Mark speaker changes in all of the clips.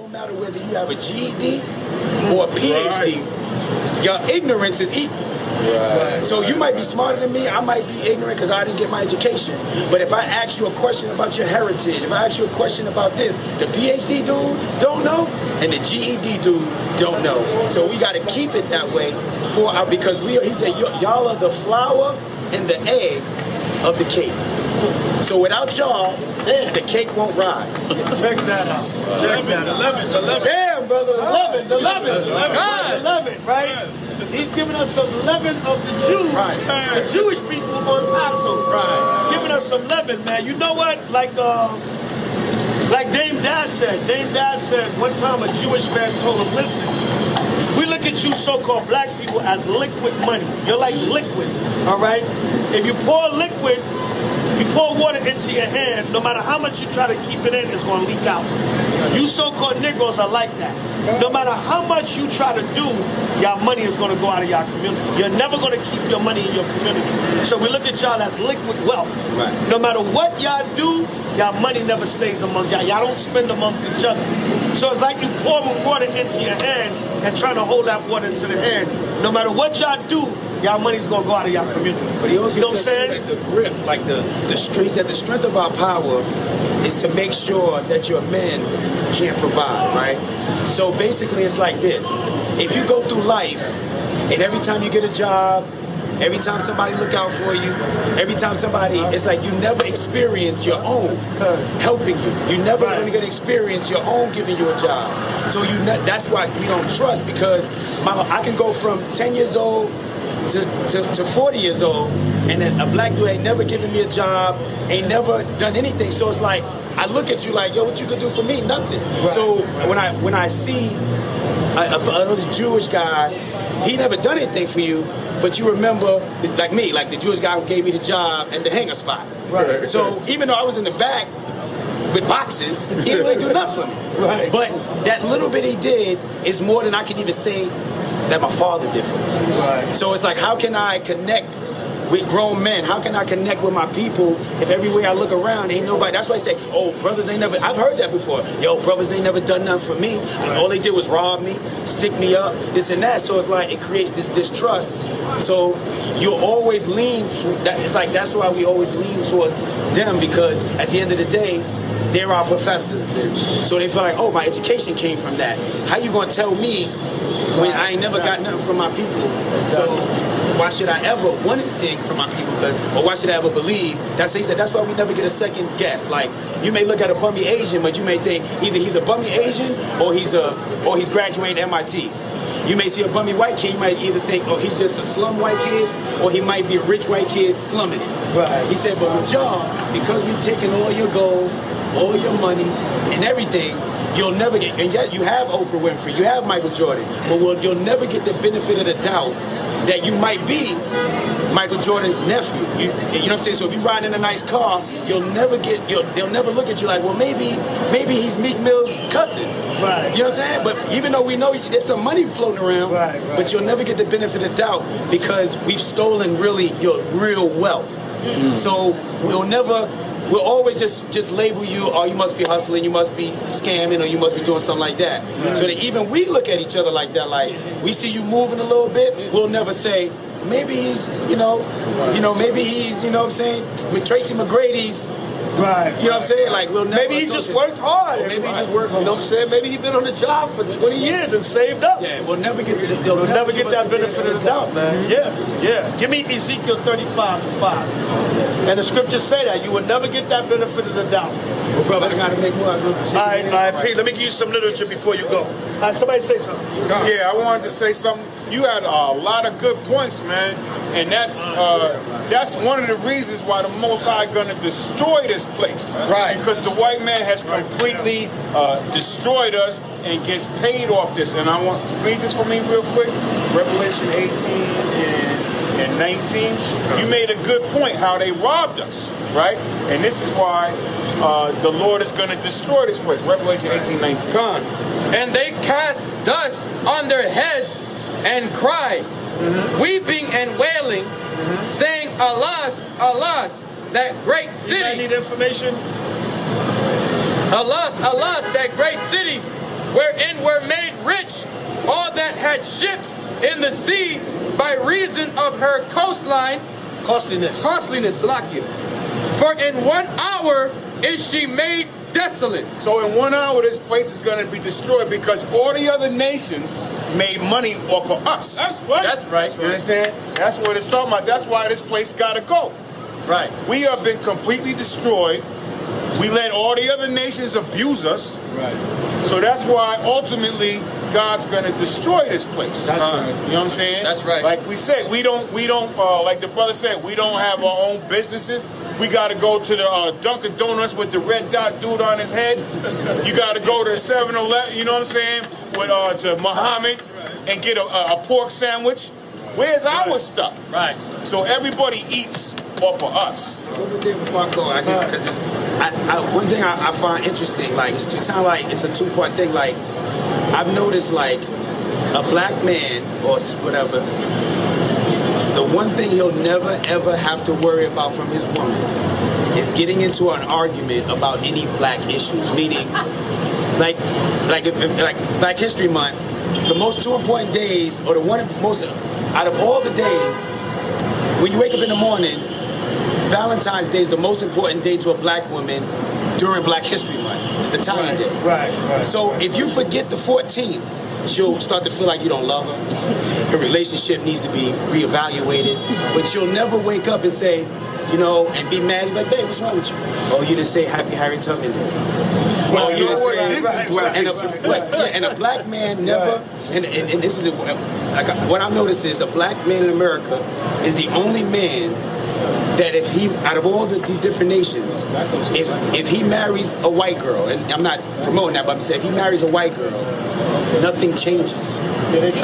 Speaker 1: no matter whether you have a GED or a PhD, your ignorance is equal. Right. So you might be smarter than me, I might be ignorant because I didn't get my education. But if I ask you a question about your heritage, if I ask you a question about this, the PhD dude don't know, and the GED dude don't know. So we got to keep it that way because he said, y'all are the flour and the egg of the cake. So without y'all, the cake won't rise.
Speaker 2: Check that out. Check that out.
Speaker 1: 11. Damn, brother, 11, right? He's giving us some leaven of the Jews, the Jewish people on Passover, giving us some leaven, man. You know what? Like Dame Dad said, one time a Jewish man told him, listen, we look at you so-called black people as liquid money. You're like liquid, all right? If you pour liquid, you pour water into your hand, no matter how much you try to keep it in, it's going to leak out. You so-called Negroes are like that. No matter how much you try to do, your money is going to go out of your community. You're never going to keep your money in your community. So we look at y'all as liquid wealth. Right. No matter what y'all do, y'all money never stays among y'all. Y'all don't spend amongst each other. So it's like you pouring water into your hand and trying to hold that water into the hand. No matter what y'all do, y'all money's gonna go out of y'all community. But he also, you know what I'm saying? Like the grip, like the strength. The strength of our power is to make sure that your men can't provide, right? So basically, it's like this: if you go through life, and every time you get a job, every time somebody look out for you, every time somebody, it's like you never experience your own helping you. You never really get to experience your own giving you a job. So that's why we don't trust, because I can go from 10 years old to 40 years old, and then a black dude ain't never given me a job, ain't never done anything. So it's like, I look at you like, yo, what you could do for me? Nothing. Right. So when I see another Jewish guy, he never done anything for you, but you remember, like me, like the Jewish guy who gave me the job at the hangar spot. Right. So even though I was in the back with boxes, he didn't really do nothing for me. Right. But that little bit he did is more than I can even say that my father did for me. Right. So it's like, how can I connect with grown men? How can I connect with my people if everywhere I look around ain't nobody? That's why I say, oh, brothers ain't never, I've heard that before. Yo, brothers ain't never done nothing for me. All they did was rob me, stick me up, this and that. So it's like, it creates this distrust. So you'll always lean to that. It's like, that's why we always lean towards them, because at the end of the day, they're our professors. And so they feel like, oh, my education came from that. How you gonna tell me when I ain't never got nothing from my people? So why should I ever want anything from my people? Or why should I ever believe? He said that's why we never get a second guess. Like, you may look at a bummy Asian, but you may think either he's a bummy Asian or he's graduating MIT. You may see a bummy white kid, you might either think, oh, he's just a slum white kid, or he might be a rich white kid slumming it. Right. He said, but with y'all, because we've taken all your gold, all your money, and everything, you'll never get, and yet you have Oprah Winfrey, you have Michael Jordan, but you'll never get the benefit of the doubt that you might be Michael Jordan's nephew. You know what I'm saying? So if you ride in a nice car, they'll never look at you like, well, maybe he's Meek Mill's cousin. Right. You know what I'm saying? But even though we know there's some money floating around, but you'll never get the benefit of doubt because we've stolen really your real wealth. Mm-hmm. So we'll always just label you, oh, you must be hustling, you must be scamming, or you must be doing something like that. Right. So that even we look at each other like that, like we see you moving a little bit, we'll never say, maybe he's, maybe he's, you know what I'm saying, with Tracy McGrady's. Right. You know what I'm saying? Like, we'll never. Maybe he just worked hard. Maybe he just worked hard. You know what I'm saying? Maybe he's been on the job for 20 years and saved up. Yeah, we'll never get that benefit of the doubt, man. Yeah. Give me Ezekiel 35:5. And the scriptures say that you will never get that benefit of the doubt. Well, brother, I gotta make more. All right, Pete, let me give you some literature before you go. Somebody say something.
Speaker 3: Yeah, I wanted to say something. You had a lot of good points, man, and that's one of the reasons why the Most High gonna destroy this place, right? Because the white man has completely destroyed us and gets paid off this. And I want to read this for me real quick. Revelation 18 and 19. You made a good point how they robbed us, right? And this is why the Lord is going to destroy this place. Revelation 18:19.
Speaker 4: Come. And they cast dust on their heads and cried, weeping and wailing, saying, alas, alas, that great city.
Speaker 2: You need information?
Speaker 4: Alas, alas, that great city wherein were made rich all that had ships in the sea by reason of her coastlines.
Speaker 1: Costliness.
Speaker 4: Salakia. For in 1 hour is she made desolate.
Speaker 3: So in 1 hour, this place is going to be destroyed because all the other nations made money off of us.
Speaker 2: That's right.
Speaker 4: That's right.
Speaker 3: You understand? That's what it's talking about. That's why this place got to go.
Speaker 4: Right.
Speaker 3: We have been completely destroyed. We let all the other nations abuse us.
Speaker 2: Right.
Speaker 3: So that's why ultimately God's going to destroy this place.
Speaker 1: That's right.
Speaker 3: You know what I'm saying?
Speaker 4: That's right.
Speaker 3: Like we said, we don't like the brother said, we don't have our own businesses. We got to go to the Dunkin' Donuts with the red dot dude on his head. You got to go to 7-Eleven, you know what I'm saying, with to Muhammad and get a pork sandwich. Where's our stuff?
Speaker 4: Right.
Speaker 3: So everybody eats off of us.
Speaker 5: One more thing before I go, one thing I find interesting, like it's kind of like it's a two-part thing. Like I've noticed, like a black man or whatever, the one thing he'll never ever have to worry about from his woman is getting into an argument about any black issues. Meaning, like Black History Month, the most two important days, or the one most out of all the days, when you wake up in the morning, Valentine's Day is the most important day to a black woman during Black History Month. It's the Italian day.
Speaker 1: Right.
Speaker 5: So if you forget the 14th, she'll start to feel like you don't love her. Her relationship needs to be reevaluated. But you'll never wake up and say, you know, and be mad. Like, babe, what's wrong with you? Oh, you didn't say Happy Harry Tubman Day.
Speaker 3: Well,
Speaker 5: you didn't say
Speaker 3: this is black.
Speaker 5: and a black man never, and this is what I've noticed is a black man in America is the only man that if he, out of all these different nations, if he marries a white girl, and I'm not promoting that, but I'm saying if he marries a white girl, nothing changes.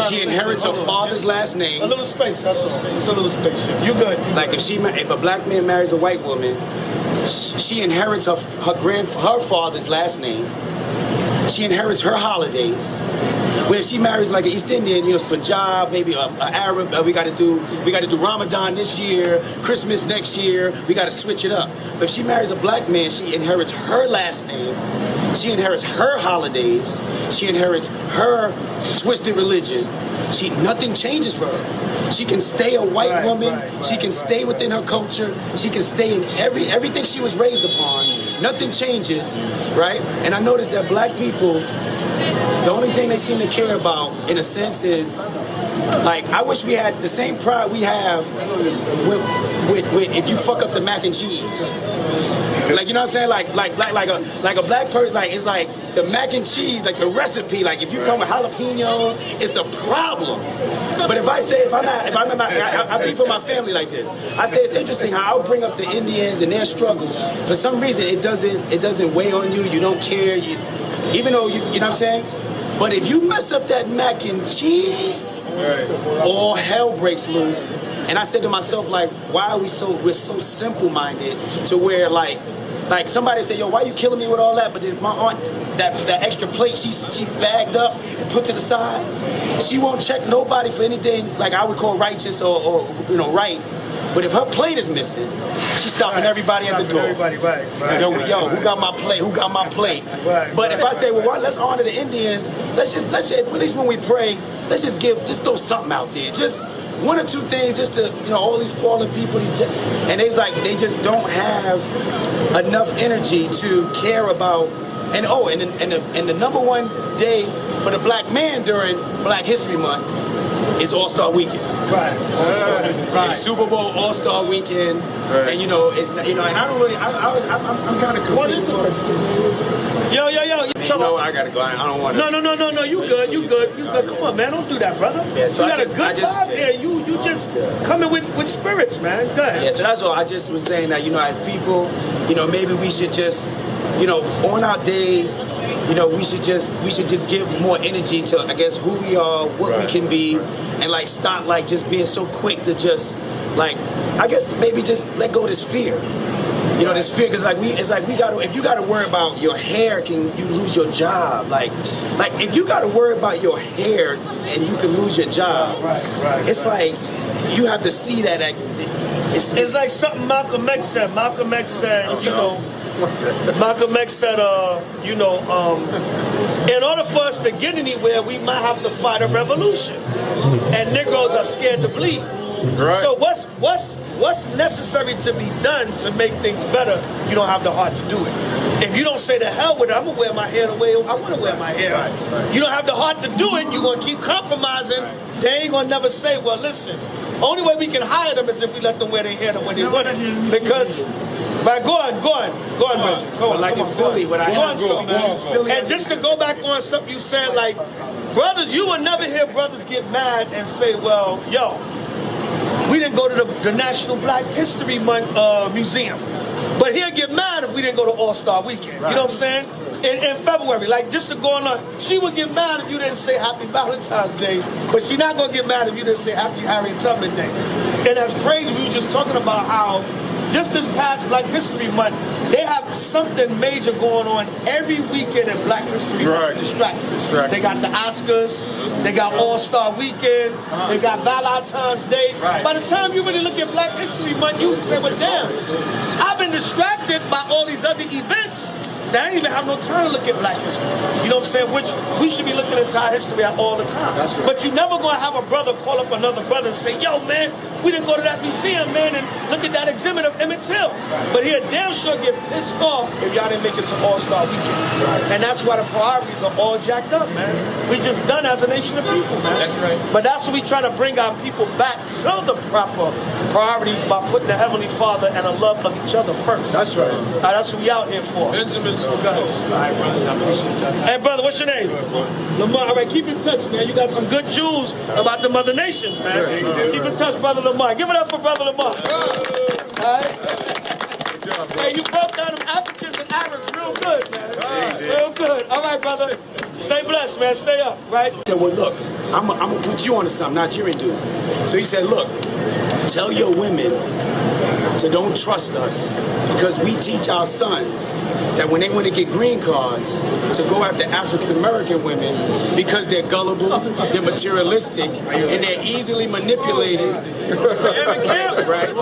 Speaker 5: She inherits her father's last name.
Speaker 1: A little space, that's all. It's a little space. You good.
Speaker 5: Like if a black man marries a white woman, she inherits her father's last name. She inherits her holidays. Where if she marries like an East Indian, you know, Punjab, maybe an Arab, we got to do Ramadan this year, Christmas next year. We got to switch it up. But if she marries a black man, she inherits her last name. She inherits her holidays. She inherits her twisted religion. Nothing changes for her. She can stay a white woman. She can stay within her culture. She can stay in everything she was raised upon. Nothing changes, right? And I noticed that black people, the only thing they seem to care about, in a sense, is like I wish we had the same pride we have with if you fuck up the mac and cheese. Like, you know what I'm saying? Like a black person, like it's like the mac and cheese, like the recipe. Like if you come with jalapenos, it's a problem. But if I be for my family like this. I say it's interesting how I'll bring up the Indians and their struggle. For some reason, it doesn't weigh on you. You don't care. Even though you know what I'm saying. But if you mess up that mac and cheese, all hell breaks loose. And I said to myself, like, why are we're so simple-minded to where like somebody say, yo, why you killing me with all that? But if my aunt, that extra plate she bagged up and put to the side, she won't check nobody for anything like I would call righteous or you know, right. But if her plate is missing, she's stopping everybody at the door.
Speaker 1: Everybody, right.
Speaker 5: Yo, who got my plate? Who got my plate? But if I say, well, let's honor the Indians, let's just at least when we pray, let's just throw something out there. Just one or two things just to, you know, all these fallen people, and they just don't have enough energy to care about. And the number one day for the black man during Black History Month is All-Star Weekend.
Speaker 1: Right.
Speaker 5: It's Super Bowl All-Star Weekend, and you know, it's, you know, and I don't really, I'm kind of confused.
Speaker 1: What is it? Yo.
Speaker 5: You know, I gotta go. I don't want to.
Speaker 1: No. You good. Come on, man. Don't do that, brother.
Speaker 5: Yeah, so
Speaker 1: you got a good vibe here. You just coming with spirits, man. Go ahead.
Speaker 5: Yeah, so that's all. I just was saying that, you know, as people, you know, maybe we should just, you know, on our days, you know, we should just give more energy to, I guess, who we are, what we can be, and like stop like just being so quick to just like, I guess maybe just let go of this fear. You know, this fear, because if you gotta worry about your hair, can you lose your job? Like if you gotta worry about your hair and you can lose your job, it's like you have to see that. It's
Speaker 1: like something Malcolm X said. Malcolm X said, you know, Malcolm X said, in order for us to get anywhere, we might have to fight a revolution. And Negroes are scared to bleed.
Speaker 3: Right.
Speaker 1: So what's necessary to be done to make things better? You don't have the heart to do it. If you don't say the hell with it, I'm gonna wear my hair the way I want to wear my hair.
Speaker 3: Right.
Speaker 1: You don't have the heart to do it. You're gonna keep compromising. They ain't gonna never say, well, listen. Only way we can hire them is if we let them wear their hair the way they want it. Because, right, go on, Bridget. Go on,
Speaker 5: like in Philly, what I have
Speaker 1: and just to go back on something you said, like, brothers, you will never hear brothers get mad and say, well, yo, we didn't go to the National Black History Month Museum. But he'll get mad if we didn't go to All-Star Weekend. Right. You know what I'm saying? In February, like just to go on, she would get mad if you didn't say Happy Valentine's Day, but she's not gonna get mad if you didn't say Happy Harriet Tubman Day. And that's crazy. We were just talking about how just this past Black History Month, they have something major going on every weekend in Black History Month. Distracted. They got the Oscars, they got All-Star Weekend, they got Valentine's Day. Right. By the time you really look at Black History Month, you say, well, damn, I've been distracted by all these other events. I didn't even have no time to look at Black history. You know what I'm saying? Which we should be looking at our history at all the time. Right. But you're never going to have a brother call up another brother and say, yo, man, we didn't go to that museum, man, and look at that exhibit of Emmett Till. Right. But he'll damn sure get pissed off if y'all didn't make it to All-Star Weekend. Right. And that's why the priorities are all jacked up, man. We just done as a nation of people, man. That's right. But that's what we try to bring our people back to the proper priorities by putting the Heavenly Father and a love of each other first. That's right. That's what we out here for.
Speaker 2: Benjamin.
Speaker 1: Hey, brother, what's your name? Lamar. All right, keep in touch, man. You got some good jewels about the Mother Nations, man. Sure. Keep in touch, brother Lamar. Give it up for brother Lamar. All right. Hey, you broke down them Africans and Arabs real good, man. Real good. All right, brother. Stay blessed, man. Stay up, right?
Speaker 5: He said, well, look, I'm going to put you onto something, Nigerian dude. So he said, look, tell your women to don't trust us because we teach our sons that when they want to get green cards to go after African American women because they're gullible, they're materialistic, and they're easily manipulated. Right?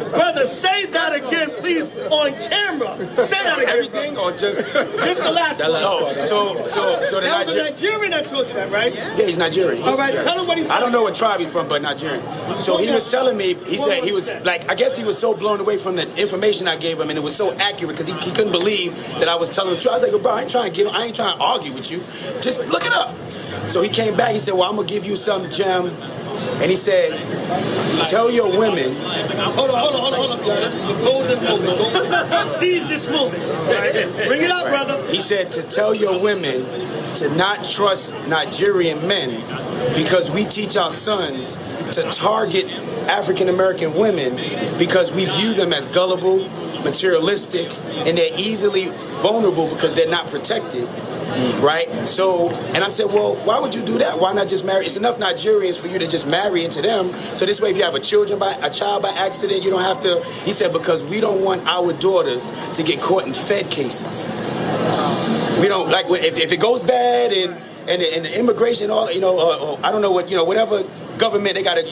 Speaker 1: Brother, say that again, please, on camera. Say that again.
Speaker 5: Everything or just
Speaker 1: the last one?
Speaker 5: No. So the
Speaker 1: that was a Nigerian that told you that, right?
Speaker 5: Yeah, he's Nigerian.
Speaker 1: All right, tell him what he said.
Speaker 5: I don't know what tribe he's from, but Nigerian. So he was telling me, he said he was like, I guess he was so blown away from the information I gave him, and it was so accurate because he couldn't believe that I was telling the truth. I was like, bro, I ain't trying to argue with you. Just look it up. So he came back. He said, well, I'm gonna give you some gem, and he said, tell your women.
Speaker 1: Hold on. This is the golden moment. Seize this moment. Right? Bring it up, brother.
Speaker 5: He said to tell your women to not trust Nigerian men because we teach our sons to target African American women because we view them as gullible, materialistic, and they're easily vulnerable because they're not protected, right? So, and I said, well, why would you do that? Why not just marry? It's enough Nigerians for you to just marry into them. So this way, if you have a child by accident, you don't have to. He said, because we don't want our daughters to get caught in Fed cases. We don't like if it goes bad and the immigration, all I don't know what whatever government they got to.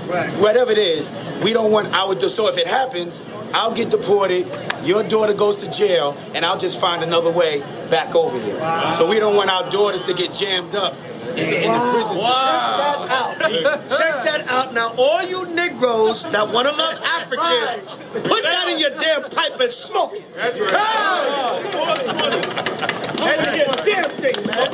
Speaker 5: Right. Whatever it is, we don't want our. So if it happens, I'll get deported. Your daughter goes to jail, and I'll just find another way back over here. Wow. So we don't want our daughters to get jammed up in the prison.
Speaker 1: Wow. Check that out. Now, all you Negroes that want to love Africans, put that in your damn pipe and smoke it. That's right. 420. And damn thing, man.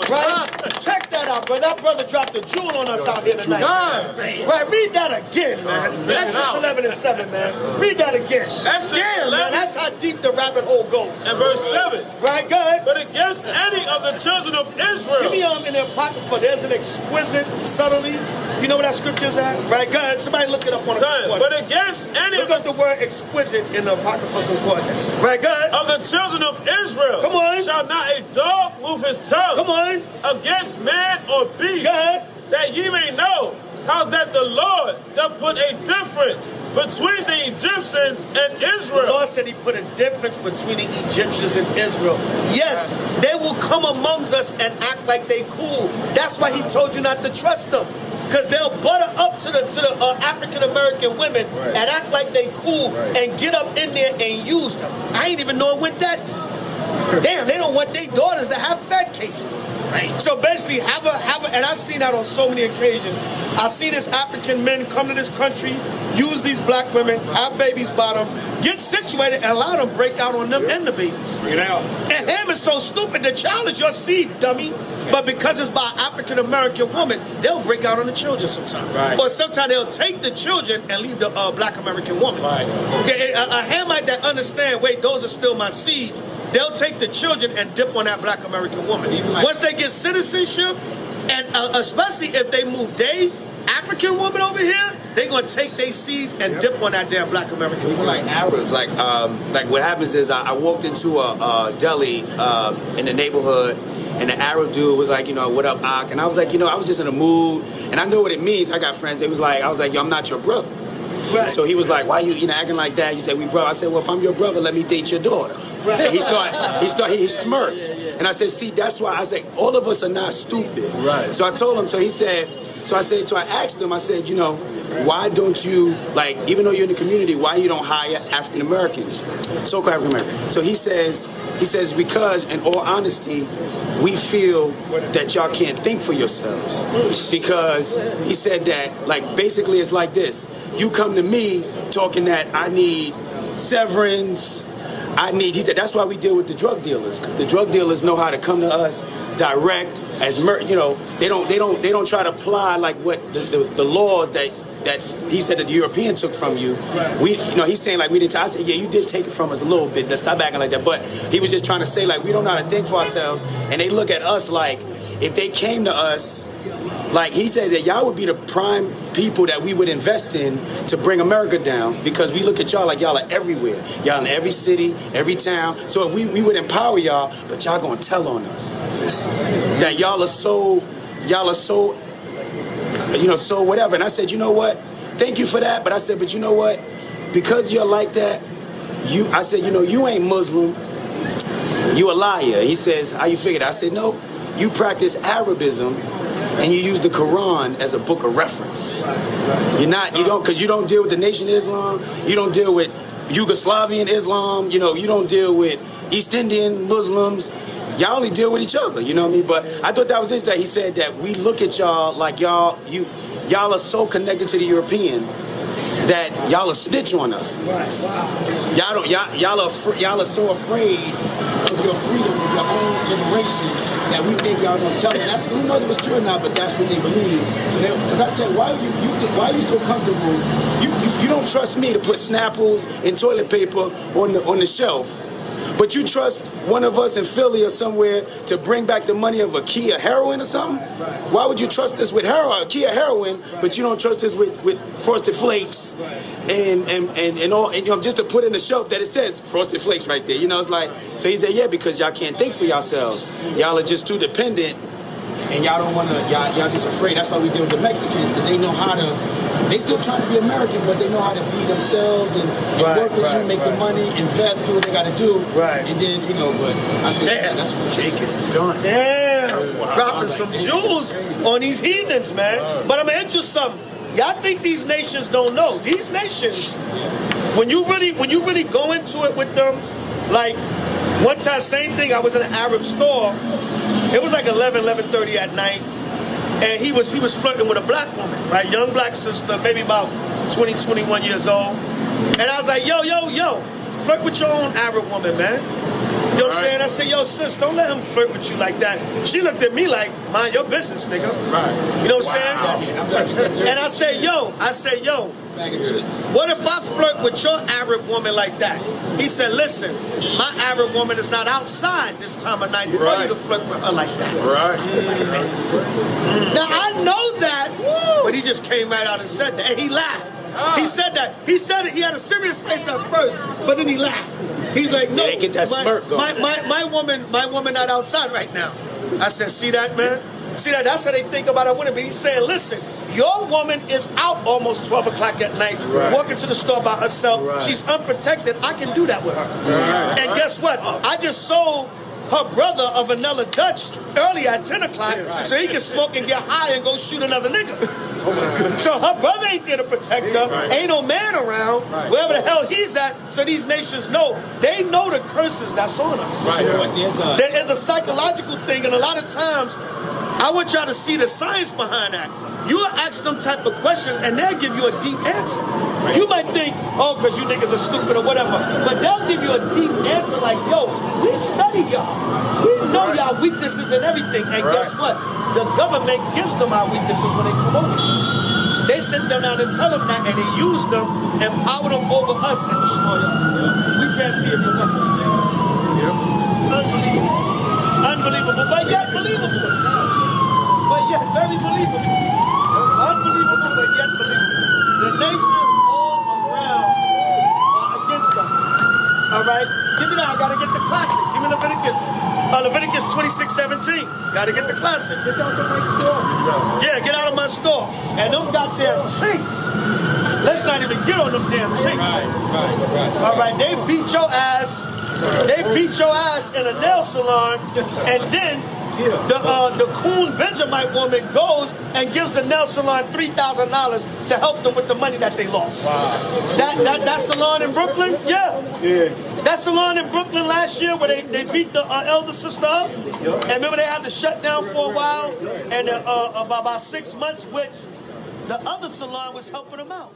Speaker 1: Right? Check that out, bro. That brother dropped a jewel on us out here tonight. Right, read that again, man. Exodus 11 and 7, man. Read that again. Damn, man, that's how deep the rabbit hole goes.
Speaker 2: And verse 7.
Speaker 1: Right, go ahead.
Speaker 2: But against any of the children of Israel.
Speaker 1: Give me in the Apocrypha, there's an exquisite subtlety. You know where that scripture's at? Right, go ahead. Somebody look it up on the concordance.
Speaker 2: But against any
Speaker 1: look up the word exquisite in the Apocrypha concordance. Right, go ahead.
Speaker 2: Of the children of Israel.
Speaker 1: Come on.
Speaker 2: Shall not a dog move his tongue.
Speaker 1: Come on.
Speaker 2: Against man or beast.
Speaker 1: Go ahead.
Speaker 2: That ye may know how that the Lord doth put a difference between the Egyptians and Israel.
Speaker 1: The Lord said he put a difference between the Egyptians and Israel. Yes, they will come amongst us and act like they cool. That's why he told you not to trust them. Because they'll butter up to the African American women and act like they cool and get up in there and use them. I ain't even know it went that deep. Damn, they don't want their daughters to have fat cases. Right. So basically, have a, and I've seen that on so many occasions. I see this African men come to this country, use these black women, have babies by them, get situated, and allow them break out on them and the babies.
Speaker 3: Bring it out.
Speaker 1: And him is so stupid. The child is your seed, dummy. But because it's by African American woman, they'll break out on the children sometimes.
Speaker 3: Right.
Speaker 1: Or sometimes they'll take the children and leave the black American woman.
Speaker 3: Right.
Speaker 1: A Hamite that understand, wait, those are still my seeds. They'll take the children and dip on that black American woman. Once they get citizenship, and especially if they move they African woman over here, they're gonna take their seeds and dip on that damn black American woman.
Speaker 5: Even like Arabs, like what happens is I walked into a deli in the neighborhood, and the Arab dude was like, you know, what up, Ak? And I was like, you know, I was just in a mood, and I know what it means. I got friends. I was like, yo, I'm not your brother. Right. So he was like, why you acting like that? You said we brother. I said, well, if I'm your brother, let me date your daughter. Right. And he smirked. And I said, see, that's why I said, all of us are not stupid. Right. So I told him, so I asked him, I said, you know, why don't you, like, even though you're in the community, why you don't hire African Americans, so-called African Americans? So he says, because in all honesty, we feel that y'all can't think for yourselves. Because he said that, like, basically it's like this. You come to me talking that I need severance, he said that's why we deal with the drug dealers, because the drug dealers know how to come to us direct as you know, they don't try to apply like what the laws that he said that the European took from you. We, you know, he's saying like we did. I said, yeah, you did take it from us a little bit. Let's stop acting like that. But he was just trying to say like we don't know how to think for ourselves, and they look at us like if they came to us. Like he said that y'all would be the prime people that we would invest in to bring America down, because we look at y'all like y'all are everywhere. Y'all in every city, every town. So if we would empower y'all, but y'all gonna tell on us. That y'all are so, you know, so whatever. And I said, you know what? Thank you for that. But I said, but you know what? Because you're like that, I said, you know, you ain't Muslim. You a liar. He says, how you figure that? I said, no, you practice Arabism. And you use the Quran as a book of reference. Because you don't deal with the Nation of Islam. You don't deal with Yugoslavian Islam. You know, you don't deal with East Indian Muslims. Y'all only deal with each other. You know what I mean? But I thought that was interesting. He said that we look at y'all like y'all are so connected to the European that y'all are snitch on us. Y'all are so afraid of your freedom, of your own liberation, that we think y'all gonna tell them. Who knows if it's true or not, but that's what they believe. So because I said, why are you so comfortable? You don't trust me to put Snapples and toilet paper on the shelf, but you trust one of us in Philly or somewhere to bring back the money of a Kia heroin or something? Why would you trust us with Kia heroin, but you don't trust us with Frosted Flakes and all, and you know, just to put in the shelf that it says Frosted Flakes right there? You know, it's like, so he said, yeah, because y'all can't think for yourselves. Y'all are just too dependent, and y'all don't want to, y'all just afraid. That's why we deal with the Mexicans, because they know how to, they still trying to be American, but they know how to be themselves and work with you, make the money, invest, do what they got to do. Right. And then, you know, but I said, damn, that's what Jake is done.
Speaker 1: Damn. Wow. Dropping some jewels on these heathens, man. But I'm going to introduce something. Y'all think these nations don't know. These nations, when you really go into it with them, like one time, same thing, I was in an Arab store. It was like 11:30 at night. And he was flirting with a black woman, right? Young black sister, maybe about 20, 21 years old. And I was like, yo, flirt with your own Arab woman, man. You know what I'm saying? I said, yo, sis, don't let him flirt with you like that. She looked at me like, mind your business, nigga. Right. You know what I'm saying? And I said, yo, what if I flirt with your Arab woman like that? He said, listen, my Arab woman is not outside this time of night for you to flirt with her like that. Right. Now, I know that, but he just came right out and said that. And he laughed. He said that. He said it. He had a serious face at first, but then he laughed. He's like, no,
Speaker 5: they get that smirk going.
Speaker 1: My woman not outside right now. I said, see that, man? See that? That's how they think about a woman. But he's saying, listen, your woman is out almost 12 o'clock at night, walking to the store by herself. She's unprotected. I can do that with her. And guess what? I just sold her brother a vanilla Dutch early at 10 o'clock so he can smoke and get high and go shoot another nigga. So her brother ain't there to protect her. Ain't no man around. Wherever the hell he's at. So these nations know. They know the curses that's on us. There is a psychological thing, and a lot of times, I want y'all to see the science behind that. You ask them type of questions, and they'll give you a deep answer. You might think, oh, because you niggas are stupid or whatever, but they'll give you a deep answer like, yo, we study y'all. We know y'all weaknesses and everything. And guess what? The government gives them our weaknesses when they come over here. They sit them down and tell them that, and they use them and power them over us and destroy us. We can't see it for nothing. Unbelievable. Unbelievable, but yet believable. But yet very believable. Unbelievable, but yet believable. The nations all around are against us. All right? Give me that. I got to get the classic. Give me Leviticus 26:17. Got to get the classic. Get out of my store. Yeah, get out of my store. And them goddamn chinks. Let's not even get on them damn chinks. All right, they beat your ass. They beat your ass in a nail salon, and then the coon Benjamite woman goes and gives the nail salon $3,000 to help them with the money that they lost. That salon in Brooklyn, that salon in Brooklyn last year where they beat the elder sister up, and remember they had to shut down for a while, and about 6 months, which the other salon was helping them out.